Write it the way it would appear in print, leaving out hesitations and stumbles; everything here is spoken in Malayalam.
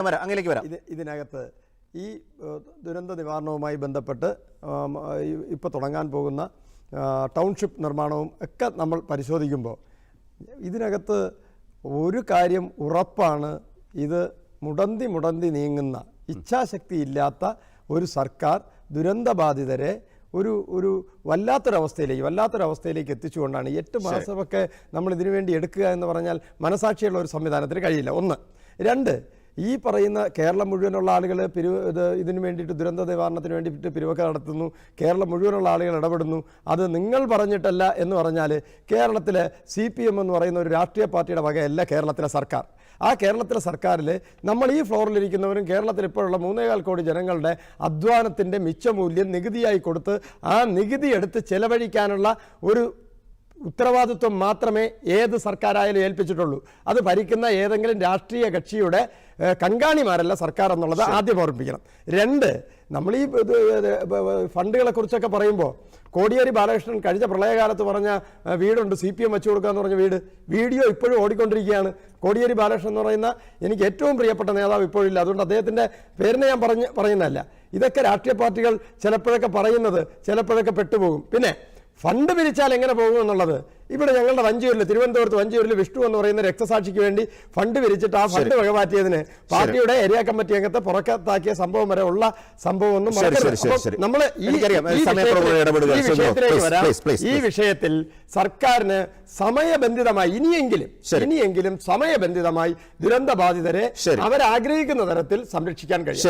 അങ്ങനെയൊക്കെ വരാം. ഇതിനകത്ത് ഈ ദുരന്ത നിവാരണവുമായി ബന്ധപ്പെട്ട് ഇപ്പോൾ തുടങ്ങാൻ പോകുന്ന ടൗൺഷിപ്പ് നിർമ്മാണവും ഒക്കെ നമ്മൾ പരിശോധിക്കുമ്പോൾ ഇതിനകത്ത് ഒരു കാര്യം ഉറപ്പാണ്. ഇത് മുടന്തി നീങ്ങുന്ന ഇച്ഛാശക്തി ഇല്ലാത്ത ഒരു സർക്കാർ ദുരന്തബാധിതരെ ഒരു വല്ലാത്തൊരവസ്ഥയിലേക്ക് എത്തിച്ചുകൊണ്ടാണ് 8 മാസമൊക്കെ നമ്മൾ ഇതിനു വേണ്ടി എടുക്കുക എന്ന് പറഞ്ഞാൽ മനസാക്ഷിയുള്ള ഒരു സംവിധാനത്തിന് കഴിയില്ല. 1. 2, ഈ പറയുന്ന കേരളം മുഴുവനുള്ള ആളുകൾ ഇതിനു വേണ്ടിയിട്ട് ദുരന്ത നിവാരണത്തിന് വേണ്ടിയിട്ട് പിരിവൊക്കെ നടത്തുന്നു. കേരളം മുഴുവനുള്ള ആളുകൾ ഇടപെടുന്നു. അത് നിങ്ങൾ പറഞ്ഞിട്ടല്ല എന്ന് പറഞ്ഞാൽ കേരളത്തിലെ CPM എന്ന് പറയുന്ന ഒരു രാഷ്ട്രീയ പാർട്ടിയുടെ വകയല്ല കേരളത്തിലെ സർക്കാർ. ആ കേരളത്തിലെ സർക്കാരിൽ നമ്മൾ ഈ ഫ്ലോറിലിരിക്കുന്നവരും കേരളത്തിൽ ഇപ്പോഴുള്ള 3.25 കോടി ജനങ്ങളുടെ അധ്വാനത്തിൻ്റെ മിച്ചമൂല്യം നികുതിയായി കൊടുത്ത് ആ നികുതി എടുത്ത് ചെലവഴിക്കാനുള്ള ഒരു ഉത്തരവാദിത്വം മാത്രമേ ഏത് സർക്കാരായാലും ഏൽപ്പിച്ചിട്ടുള്ളൂ. അത് ഭരിക്കുന്ന ഏതെങ്കിലും രാഷ്ട്രീയ കക്ഷിയുടെ കങ്കാണിമാരല്ല സർക്കാർ എന്നുള്ളത് ആദ്യം ഓർമ്മിപ്പിക്കണം. 2, നമ്മൾ ഈ ഫണ്ടുകളെ കുറിച്ചൊക്കെ പറയുമ്പോൾ കോടിയേരി ബാലകൃഷ്ണൻ കഴിഞ്ഞ പ്രളയകാലത്ത് പറഞ്ഞ വീടുണ്ട് CPM വെച്ചു കൊടുക്കുക എന്ന് പറഞ്ഞ വീഡിയോ ഇപ്പോഴും ഓടിക്കൊണ്ടിരിക്കുകയാണ്. കോടിയേരി ബാലകൃഷ്ണൻ എന്ന് പറയുന്ന എനിക്ക് ഏറ്റവും പ്രിയപ്പെട്ട നേതാവ് ഇപ്പോഴില്ല. അതുകൊണ്ട് അദ്ദേഹത്തിൻ്റെ പേരിനെ ഞാൻ പറയുന്നതല്ല. ഇതൊക്കെ രാഷ്ട്രീയ പാർട്ടികൾ ചിലപ്പോഴൊക്കെ പറയുന്നത് ചിലപ്പോഴൊക്കെ പെട്ടുപോകും. പിന്നെ ഫണ്ട് പിരിച്ചാൽ എങ്ങനെ പോകും എന്നുള്ളത് ഇവിടെ ഞങ്ങളുടെ തിരുവനന്തപുരത്ത് വഞ്ചിയൂരിൽ വിഷ്ണു എന്ന് പറയുന്ന രക്തസാക്ഷിക്ക് വേണ്ടി ഫണ്ട് പിരിച്ചിട്ട് ആ ഫണ്ട് വകമാറ്റിയതിന് പാർട്ടിയുടെ ഏരിയ കമ്മിറ്റി അംഗത്തെ പുറത്താക്കിയ സംഭവം വരെ ഉള്ള സംഭവം ഒന്നും നമ്മൾ ഈ വിഷയത്തിൽ സർക്കാരിന് സമയബന്ധിതമായി ഇനിയെങ്കിലും സമയബന്ധിതമായി ദുരന്ത ബാധിതരെ അവരാഗ്രഹിക്കുന്ന തരത്തിൽ സംരക്ഷിക്കാൻ കഴിയും.